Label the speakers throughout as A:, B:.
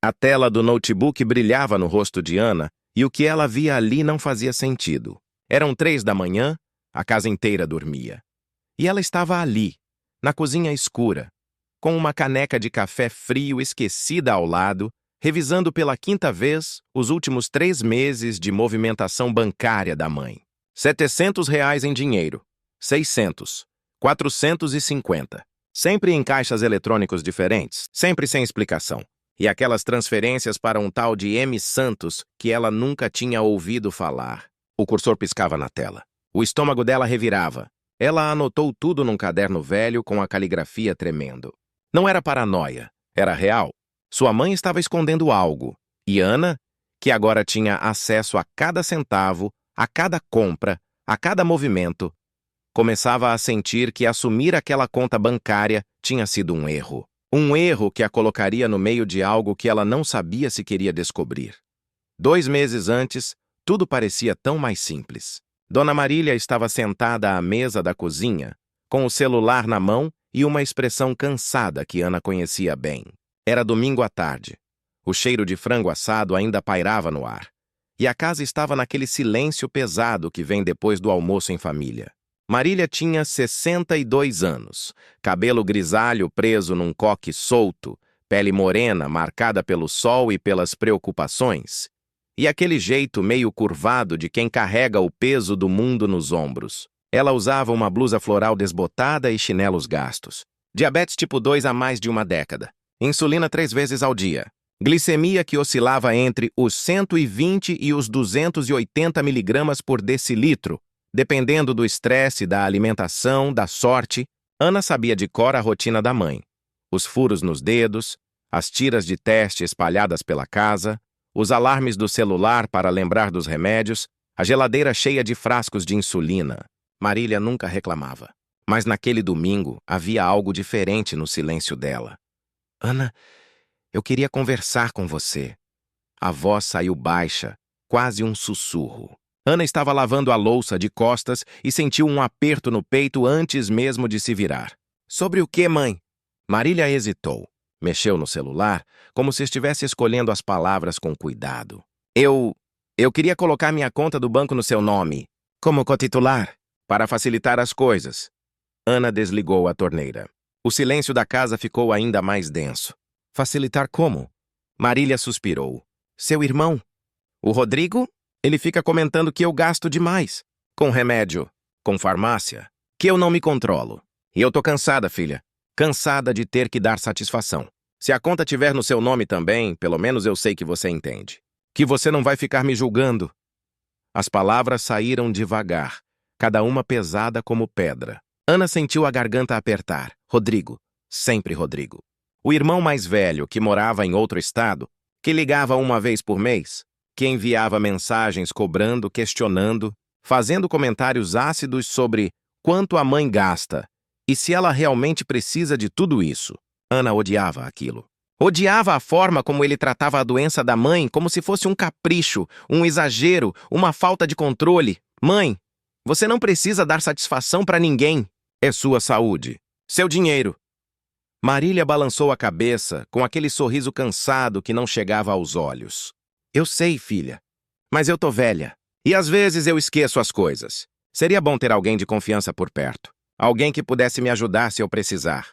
A: A tela do notebook brilhava no rosto de Ana e o que ela via ali não fazia sentido. Eram 3 da manhã, a casa inteira dormia. E ela estava ali, na cozinha escura, com uma caneca de café frio esquecida ao lado, revisando pela 5ª vez os últimos 3 meses de movimentação bancária da mãe. R$ 700 em dinheiro, 600, 450. Sempre em caixas eletrônicos diferentes, sempre sem explicação. E aquelas transferências para um tal de M. Santos que ela nunca tinha ouvido falar. O cursor piscava na tela. O estômago dela revirava. Ela anotou tudo num caderno velho com a caligrafia tremendo. Não era paranoia, era real. Sua mãe estava escondendo algo. E Ana, que agora tinha acesso a cada centavo, a cada compra, a cada movimento, começava a sentir que assumir aquela conta bancária tinha sido um erro. Um erro que a colocaria no meio de algo que ela não sabia se queria descobrir. 2 meses antes, tudo parecia tão mais simples. Dona Marília estava sentada à mesa da cozinha, com o celular na mão e uma expressão cansada que Ana conhecia bem. Era domingo à tarde. O cheiro de frango assado ainda pairava no ar. E a casa estava naquele silêncio pesado que vem depois do almoço em família. Marília tinha 62 anos, cabelo grisalho preso num coque solto, pele morena marcada pelo sol e pelas preocupações, e aquele jeito meio curvado de quem carrega o peso do mundo nos ombros. Ela usava uma blusa floral desbotada e chinelos gastos. Diabetes tipo 2 há mais de uma década. Insulina 3 vezes ao dia. Glicemia que oscilava entre os 120 e os 280 miligramas por decilitro, dependendo do estresse, da alimentação, da sorte. Ana sabia de cor a rotina da mãe. Os furos nos dedos, as tiras de teste espalhadas pela casa, os alarmes do celular para lembrar dos remédios, a geladeira cheia de frascos de insulina. Marília nunca reclamava. Mas naquele domingo havia algo diferente no silêncio dela. Ana, eu queria conversar com você. A voz saiu baixa, quase um sussurro. Ana estava lavando a louça de costas e sentiu um aperto no peito antes mesmo de se virar. Sobre o quê, mãe? Marília hesitou. Mexeu no celular, como se estivesse escolhendo as palavras com cuidado. Eu queria colocar minha conta do banco no seu nome, como cotitular, para facilitar as coisas. Ana desligou a torneira. O silêncio da casa ficou ainda mais denso. Facilitar como? Marília suspirou. Seu irmão? O Rodrigo? Ele fica comentando que eu gasto demais. Com remédio, com farmácia, que eu não me controlo. E eu tô cansada, filha. Cansada de ter que dar satisfação. Se a conta tiver no seu nome também, pelo menos eu sei que você entende. Que você não vai ficar me julgando. As palavras saíram devagar, cada uma pesada como pedra. Ana sentiu a garganta apertar. Rodrigo. Sempre Rodrigo. O irmão mais velho, que morava em outro estado, que ligava uma vez por mês, que enviava mensagens cobrando, questionando, fazendo comentários ácidos sobre quanto a mãe gasta e se ela realmente precisa de tudo isso. Ana odiava aquilo. Odiava a forma como ele tratava a doença da mãe como se fosse um capricho, um exagero, uma falta de controle. Mãe, você não precisa dar satisfação para ninguém. É sua saúde, seu dinheiro. Marília balançou a cabeça com aquele sorriso cansado que não chegava aos olhos. Eu sei, filha, mas eu tô velha. E às vezes eu esqueço as coisas. Seria bom ter alguém de confiança por perto. Alguém que pudesse me ajudar se eu precisar.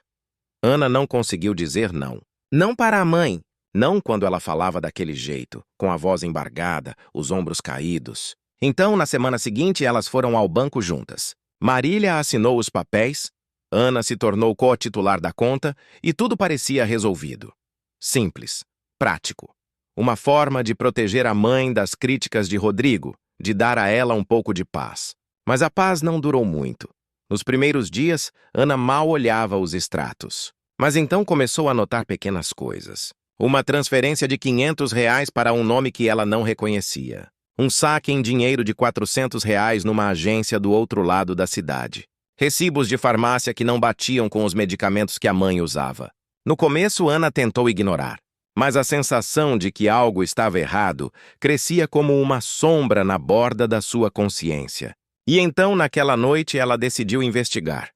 A: Ana não conseguiu dizer não. Não para a mãe. Não quando ela falava daquele jeito, com a voz embargada, os ombros caídos. Então, na semana seguinte, elas foram ao banco juntas. Marília assinou os papéis, Ana se tornou co-titular da conta e tudo parecia resolvido. Simples, prático. Uma forma de proteger a mãe das críticas de Rodrigo, de dar a ela um pouco de paz. Mas a paz não durou muito. Nos primeiros dias, Ana mal olhava os extratos. Mas então começou a notar pequenas coisas. Uma transferência de R$ 500 para um nome que ela não reconhecia. Um saque em dinheiro de R$ 400 numa agência do outro lado da cidade. Recibos de farmácia que não batiam com os medicamentos que a mãe usava. No começo, Ana tentou ignorar. Mas a sensação de que algo estava errado crescia como uma sombra na borda da sua consciência. E então, naquela noite, ela decidiu investigar.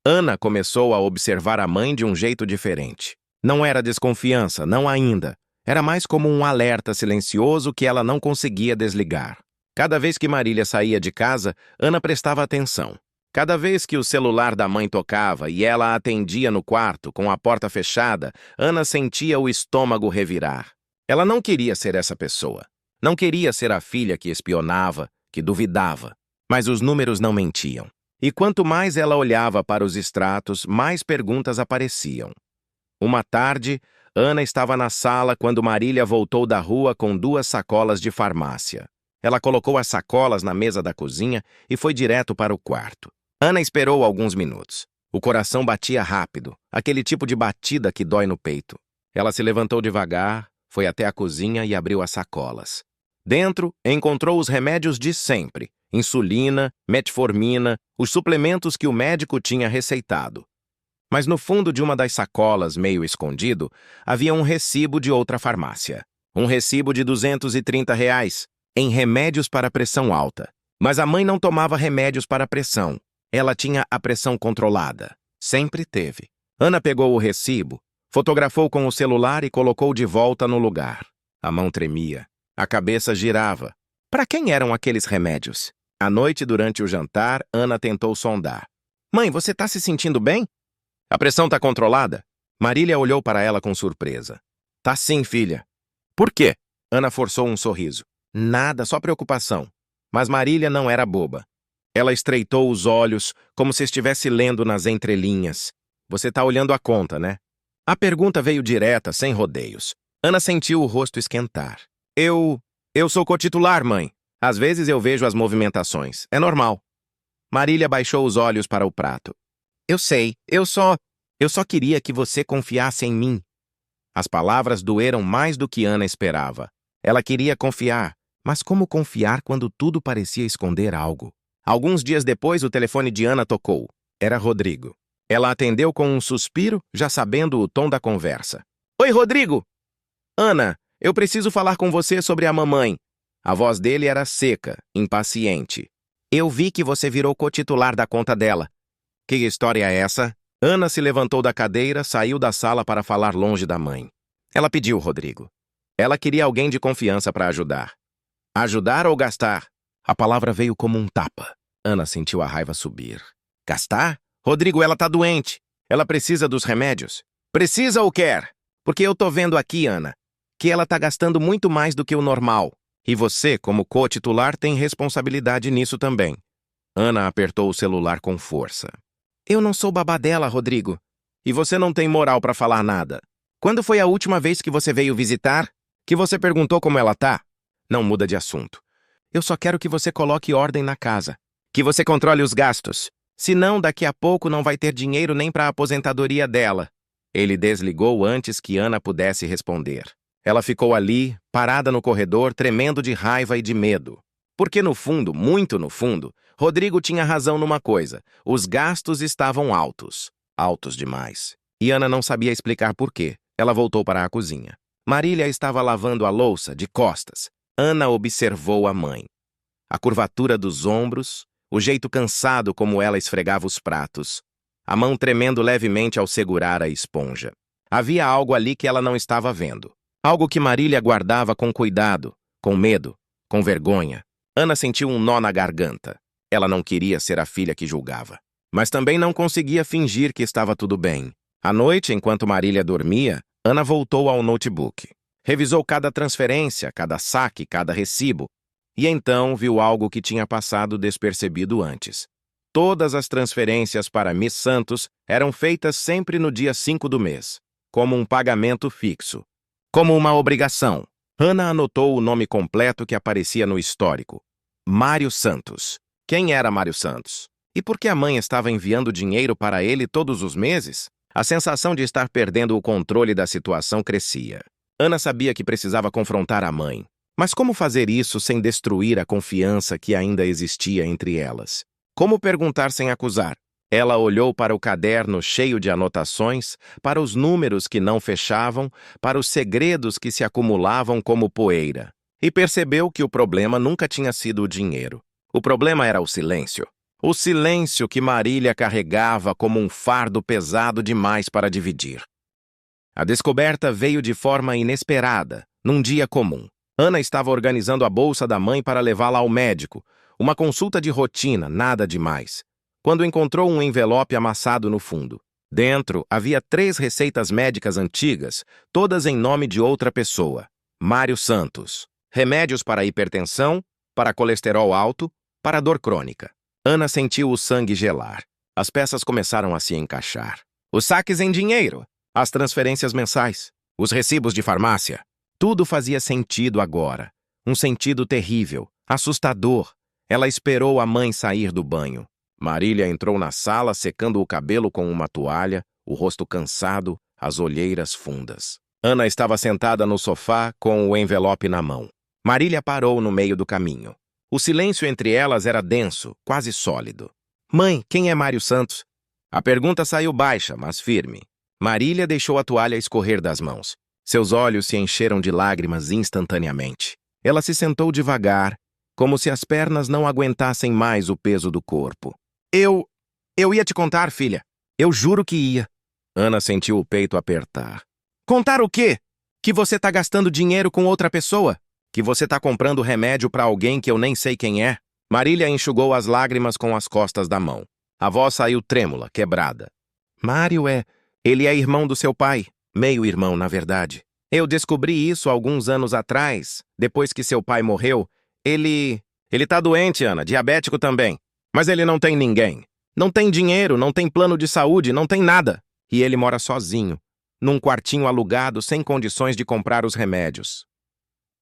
A: Ana começou a observar a mãe de um jeito diferente. Não era desconfiança, não ainda, Era mais como um alerta silencioso que ela não conseguia desligar. Cada vez que Marília saía de casa, Ana prestava atenção. Cada vez que o celular da mãe tocava e ela atendia no quarto, com a porta fechada, Ana sentia o estômago revirar. Ela não queria ser essa pessoa. Não queria ser a filha que espionava, que duvidava. Mas os números não mentiam. E quanto mais ela olhava para os extratos, mais perguntas apareciam. Uma tarde, Ana estava na sala quando Marília voltou da rua com 2 sacolas de farmácia. Ela colocou as sacolas na mesa da cozinha e foi direto para o quarto. Ana esperou alguns minutos. O coração batia rápido, aquele tipo de batida que dói no peito. Ela se levantou devagar, foi até a cozinha e abriu as sacolas. Dentro, encontrou os remédios de sempre: insulina, metformina, os suplementos que o médico tinha receitado. Mas no fundo de uma das sacolas, meio escondido, havia um recibo de outra farmácia. Um recibo de R$ 230, em remédios para pressão alta. Mas a mãe não tomava remédios para pressão. Ela tinha a pressão controlada. Sempre teve. Ana pegou o recibo, fotografou com o celular e colocou de volta no lugar. A mão tremia. A cabeça girava. Para quem eram aqueles remédios? À noite, durante o jantar, Ana tentou sondar. Mãe, você está se sentindo bem? A pressão está controlada? Marília olhou para ela com surpresa. Tá sim, filha. Por quê? Ana forçou um sorriso. Nada, só preocupação. Mas Marília não era boba. Ela estreitou os olhos, como se estivesse lendo nas entrelinhas. Você está olhando a conta, né? A pergunta veio direta, sem rodeios. Ana sentiu o rosto esquentar. Eu sou cotitular, mãe. Às vezes eu vejo as movimentações. É normal. Marília baixou os olhos para o prato. Eu sei, eu só queria que você confiasse em mim. As palavras doeram mais do que Ana esperava. Ela queria confiar, mas como confiar quando tudo parecia esconder algo? Alguns dias depois, o telefone de Ana tocou. Era Rodrigo. Ela atendeu com um suspiro, já sabendo o tom da conversa. Oi, Rodrigo! Ana, eu preciso falar com você sobre a mamãe. A voz dele era seca, impaciente. Eu vi que você virou cotitular da conta dela. Que história é essa? Ana se levantou da cadeira, saiu da sala para falar longe da mãe. Ela pediu Rodrigo. Ela queria alguém de confiança para ajudar. Ajudar ou gastar? A palavra veio como um tapa. Ana sentiu a raiva subir. Gastar? Rodrigo, ela tá doente. Ela precisa dos remédios. Precisa ou quer? Porque eu tô vendo aqui, Ana, que ela tá gastando muito mais do que o normal. E você, como co-titular, tem responsabilidade nisso também. Ana apertou o celular com força. Eu não sou babá dela, Rodrigo. E você não tem moral para falar nada. Quando foi a última vez que você veio visitar? Que você perguntou como ela tá? Não muda de assunto. Eu só quero que você coloque ordem na casa. Que você controle os gastos. Senão, daqui a pouco não vai ter dinheiro nem para a aposentadoria dela. Ele desligou antes que Ana pudesse responder. Ela ficou ali, parada no corredor, tremendo de raiva e de medo. Porque no fundo, muito no fundo, Rodrigo tinha razão numa coisa. Os gastos estavam altos. Altos demais. E Ana não sabia explicar por quê. Ela voltou para a cozinha. Marília estava lavando a louça, de costas. Ana observou a mãe. A curvatura dos ombros, o jeito cansado como ela esfregava os pratos, a mão tremendo levemente ao segurar a esponja. Havia algo ali que ela não estava vendo. Algo que Marília guardava com cuidado, com medo, com vergonha. Ana sentiu um nó na garganta. Ela não queria ser a filha que julgava. Mas também não conseguia fingir que estava tudo bem. À noite, enquanto Marília dormia, Ana voltou ao notebook. Revisou cada transferência, cada saque, cada recibo. E então viu algo que tinha passado despercebido antes. Todas as transferências para Miss Santos eram feitas sempre no dia 5 do mês, como um pagamento fixo, como uma obrigação. Ana anotou o nome completo que aparecia no histórico. Mário Santos. Quem era Mário Santos? E por que a mãe estava enviando dinheiro para ele todos os meses? A sensação de estar perdendo o controle da situação crescia. Ana sabia que precisava confrontar a mãe. Mas como fazer isso sem destruir a confiança que ainda existia entre elas? Como perguntar sem acusar? Ela olhou para o caderno cheio de anotações, para os números que não fechavam, para os segredos que se acumulavam como poeira, e percebeu que o problema nunca tinha sido o dinheiro. O problema era o silêncio. O silêncio que Marília carregava como um fardo pesado demais para dividir. A descoberta veio de forma inesperada, num dia comum. Ana estava organizando a bolsa da mãe para levá-la ao médico. Uma consulta de rotina, nada demais. Quando encontrou um envelope amassado no fundo. Dentro havia 3 receitas médicas antigas, todas em nome de outra pessoa. Mário Santos. Remédios para hipertensão, para colesterol alto, para dor crônica. Ana sentiu o sangue gelar. As peças começaram a se encaixar. Os saques em dinheiro, as transferências mensais, os recibos de farmácia. Tudo fazia sentido agora. Um sentido terrível, assustador. Ela esperou a mãe sair do banho. Marília entrou na sala secando o cabelo com uma toalha, o rosto cansado, as olheiras fundas. Ana estava sentada no sofá com o envelope na mão. Marília parou no meio do caminho. O silêncio entre elas era denso, quase sólido. Mãe, quem é Mário Santos? A pergunta saiu baixa, mas firme. Marília deixou a toalha escorrer das mãos. Seus olhos se encheram de lágrimas instantaneamente. Ela se sentou devagar, como se as pernas não aguentassem mais o peso do corpo. Eu ia te contar, filha. Eu juro que ia. Ana sentiu o peito apertar. Contar o quê? Que você tá gastando dinheiro com outra pessoa? Que você tá comprando remédio pra alguém que eu nem sei quem é? Marília enxugou as lágrimas com as costas da mão. A voz saiu trêmula, quebrada. Mário Ele é irmão do seu pai. Meio-irmão, na verdade. Eu descobri isso alguns anos atrás, depois que seu pai morreu. Ele tá doente, Ana, diabético também. Mas ele não tem ninguém. Não tem dinheiro, não tem plano de saúde, não tem nada. E ele mora sozinho, num quartinho alugado sem condições de comprar os remédios.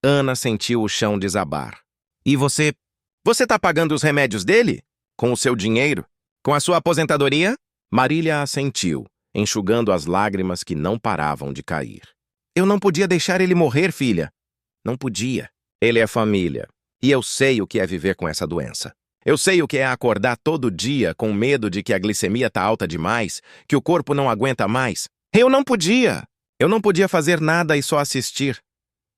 A: Ana sentiu o chão desabar. E você tá pagando os remédios dele? Com o seu dinheiro? Com a sua aposentadoria? Marília assentiu, enxugando as lágrimas que não paravam de cair. Eu não podia deixar ele morrer, filha. Não podia. Ele é família. E eu sei o que é viver com essa doença. Eu sei o que é acordar todo dia com medo de que a glicemia tá alta demais, que o corpo não aguenta mais. Eu não podia. Eu não podia fazer nada e só assistir.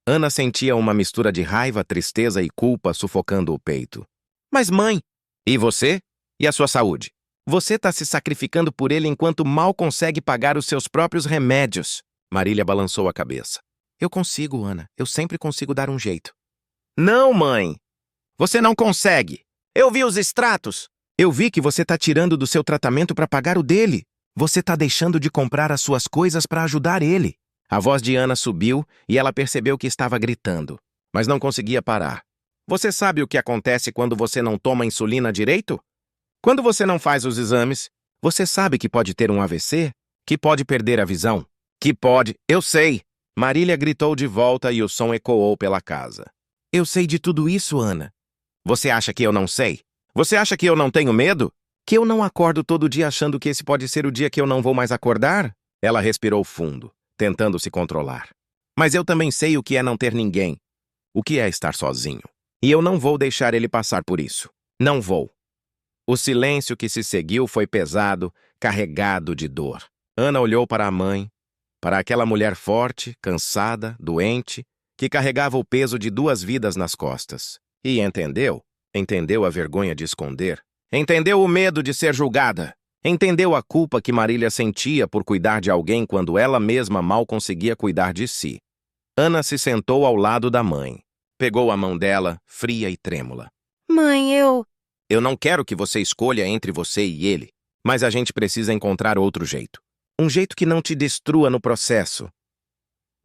A: Ana sentia uma mistura de raiva, tristeza e culpa sufocando o peito. Mas mãe, e você? E a sua saúde? Você tá se sacrificando por ele enquanto mal consegue pagar os seus próprios remédios. Marília balançou a cabeça. Eu consigo, Ana. Eu sempre consigo dar um jeito. Não, mãe. Você não consegue. Eu vi os extratos. Eu vi que você tá tirando do seu tratamento para pagar o dele. Você tá deixando de comprar as suas coisas para ajudar ele. A voz de Ana subiu e ela percebeu que estava gritando, mas não conseguia parar. Você sabe o que acontece quando você não toma insulina direito? Quando você não faz os exames, você sabe que pode ter um AVC? Que pode perder a visão? Que pode... Eu sei! Marília gritou de volta e o som ecoou pela casa. Eu sei de tudo isso, Ana. Você acha que eu não sei? Você acha que eu não tenho medo? Que eu não acordo todo dia achando que esse pode ser o dia que eu não vou mais acordar? Ela respirou fundo, tentando se controlar. Mas eu também sei o que é não ter ninguém. O que é estar sozinho. E eu não vou deixar ele passar por isso. Não vou. O silêncio que se seguiu foi pesado, carregado de dor. Ana olhou para a mãe, para aquela mulher forte, cansada, doente, que carregava o peso de 2 vidas nas costas. E entendeu. Entendeu a vergonha de esconder. Entendeu o medo de ser julgada. Entendeu a culpa que Marília sentia por cuidar de alguém quando ela mesma mal conseguia cuidar de si. Ana se sentou ao lado da mãe. Pegou a mão dela, fria e trêmula.
B: Mãe,
A: Eu não quero que você escolha entre você e ele, mas a gente precisa encontrar outro jeito. Um jeito que não te destrua no processo.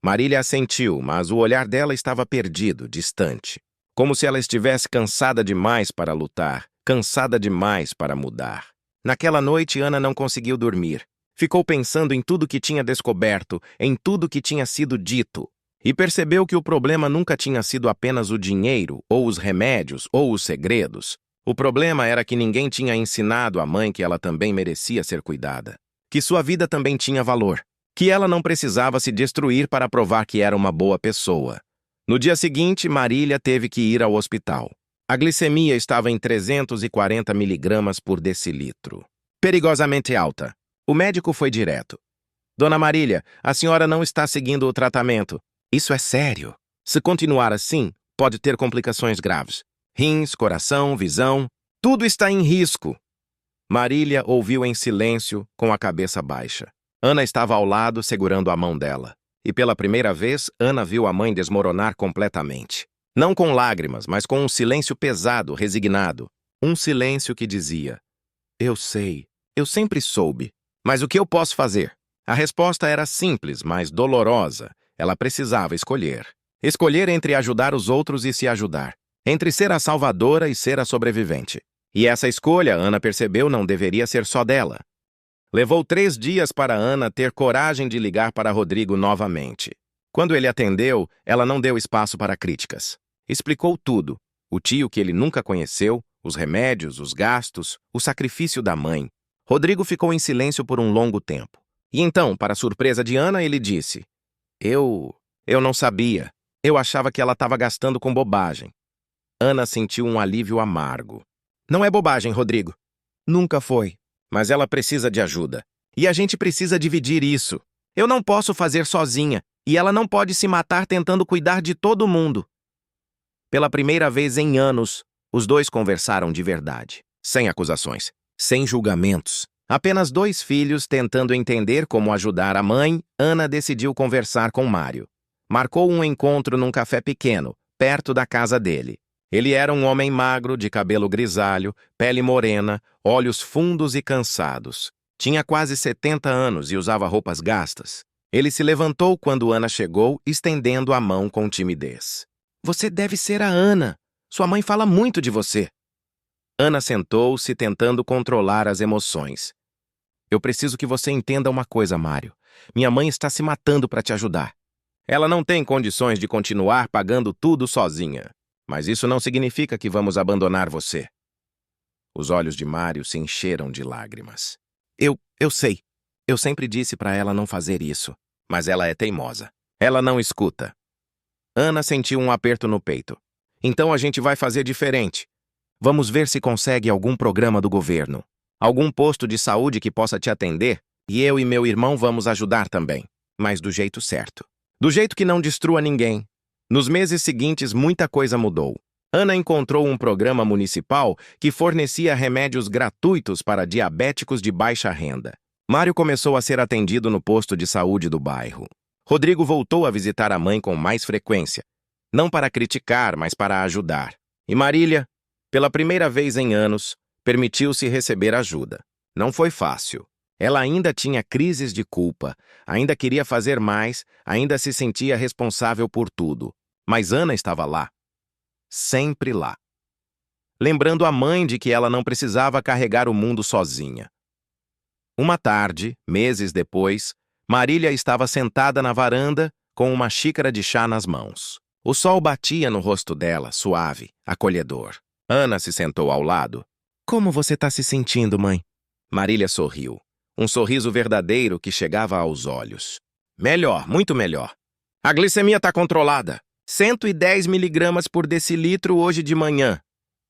A: Marília assentiu, mas o olhar dela estava perdido, distante. Como se ela estivesse cansada demais para lutar, cansada demais para mudar. Naquela noite, Ana não conseguiu dormir. Ficou pensando em tudo que tinha descoberto, em tudo que tinha sido dito. E percebeu que o problema nunca tinha sido apenas o dinheiro, ou os remédios, ou os segredos. O problema era que ninguém tinha ensinado à mãe que ela também merecia ser cuidada. Que sua vida também tinha valor. Que ela não precisava se destruir para provar que era uma boa pessoa. No dia seguinte, Marília teve que ir ao hospital. A glicemia estava em 340 miligramas por decilitro. Perigosamente alta. O médico foi direto. Dona Marília, a senhora não está seguindo o tratamento. Isso é sério. Se continuar assim, pode ter complicações graves. Rins, coração, visão, tudo está em risco. Marília ouviu em silêncio, com a cabeça baixa. Ana estava ao lado, segurando a mão dela. E pela primeira vez, Ana viu a mãe desmoronar completamente. Não com lágrimas, mas com um silêncio pesado, resignado. Um silêncio que dizia: eu sei, eu sempre soube. Mas o que eu posso fazer? A resposta era simples, mas dolorosa. Ela precisava escolher. Escolher entre ajudar os outros e se ajudar. Entre ser a salvadora e ser a sobrevivente. E essa escolha, Ana percebeu, não deveria ser só dela. Levou 3 dias para Ana ter coragem de ligar para Rodrigo novamente. Quando ele atendeu, ela não deu espaço para críticas. Explicou tudo. O tio que ele nunca conheceu, os remédios, os gastos, o sacrifício da mãe. Rodrigo ficou em silêncio por um longo tempo. E então, para surpresa de Ana, ele disse: Eu não sabia. Eu achava que ela estava gastando com bobagem. Ana sentiu um alívio amargo. Não é bobagem, Rodrigo. Nunca foi. Mas ela precisa de ajuda. E a gente precisa dividir isso. Eu não posso fazer sozinha. E ela não pode se matar tentando cuidar de todo mundo. Pela primeira vez em anos, os dois conversaram de verdade. Sem acusações. Sem julgamentos. Apenas 2 filhos tentando entender como ajudar a mãe. Ana decidiu conversar com Mário. Marcou um encontro num café pequeno, perto da casa dele. Ele era um homem magro, de cabelo grisalho, pele morena, olhos fundos e cansados. Tinha quase 70 anos e usava roupas gastas. Ele se levantou quando Ana chegou, estendendo a mão com timidez. Você deve ser a Ana. Sua mãe fala muito de você. Ana sentou-se, tentando controlar as emoções. Eu preciso que você entenda uma coisa, Mário. Minha mãe está se matando para te ajudar. Ela não tem condições de continuar pagando tudo sozinha. Mas isso não significa que vamos abandonar você. Os olhos de Mário se encheram de lágrimas. Eu sei. Eu sempre disse para ela não fazer isso. Mas ela é teimosa. Ela não escuta. Ana sentiu um aperto no peito. Então a gente vai fazer diferente. Vamos ver se consegue algum programa do governo. Algum posto de saúde que possa te atender. E eu e meu irmão vamos ajudar também. Mas do jeito certo. Do jeito que não destrua ninguém. Nos meses seguintes, muita coisa mudou. Ana encontrou um programa municipal que fornecia remédios gratuitos para diabéticos de baixa renda. Mário começou a ser atendido no posto de saúde do bairro. Rodrigo voltou a visitar a mãe com mais frequência. Não para criticar, mas para ajudar. E Marília, pela primeira vez em anos, permitiu-se receber ajuda. Não foi fácil. Ela ainda tinha crises de culpa, ainda queria fazer mais, ainda se sentia responsável por tudo. Mas Ana estava lá. Sempre lá. Lembrando a mãe de que ela não precisava carregar o mundo sozinha. Uma tarde, meses depois, Marília estava sentada na varanda com uma xícara de chá nas mãos. O sol batia no rosto dela, suave, acolhedor. Ana se sentou ao lado. Como você está se sentindo, mãe? Marília sorriu. Um sorriso verdadeiro que chegava aos olhos. Melhor, muito melhor. A glicemia está controlada. 110 miligramas por decilitro hoje de manhã.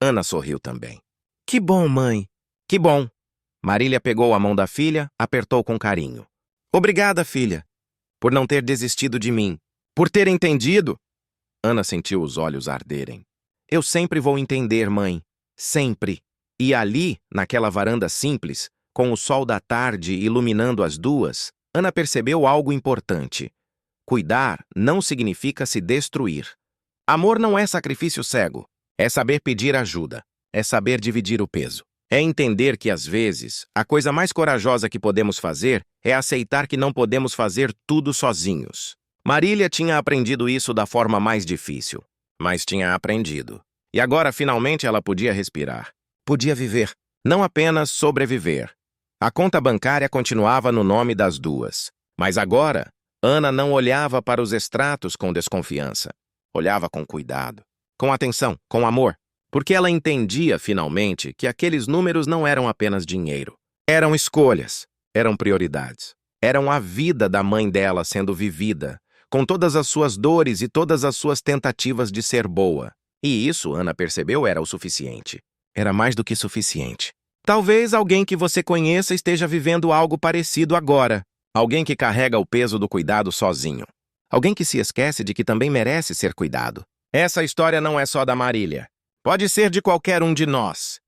A: Ana sorriu também. Que bom, mãe. Que bom. Marília pegou a mão da filha, apertou com carinho. Obrigada, filha, por não ter desistido de mim. Por ter entendido. Ana sentiu os olhos arderem. Eu sempre vou entender, mãe. Sempre. E ali, naquela varanda simples, com o sol da tarde iluminando as duas, Ana percebeu algo importante. Cuidar não significa se destruir. Amor não é sacrifício cego. É saber pedir ajuda. É saber dividir o peso. É entender que, às vezes, a coisa mais corajosa que podemos fazer é aceitar que não podemos fazer tudo sozinhos. Marília tinha aprendido isso da forma mais difícil. Mas tinha aprendido. E agora, finalmente, ela podia respirar. Podia viver. Não apenas sobreviver. A conta bancária continuava no nome das duas. Mas agora, Ana não olhava para os extratos com desconfiança. Olhava com cuidado, com atenção, com amor. Porque ela entendia, finalmente, que aqueles números não eram apenas dinheiro. Eram escolhas, eram prioridades. Eram a vida da mãe dela sendo vivida, com todas as suas dores e todas as suas tentativas de ser boa. E isso, Ana percebeu, era o suficiente. Era mais do que suficiente. Talvez alguém que você conheça esteja vivendo algo parecido agora. Alguém que carrega o peso do cuidado sozinho. Alguém que se esquece de que também merece ser cuidado. Essa história não é só da Marília. Pode ser de qualquer um de nós.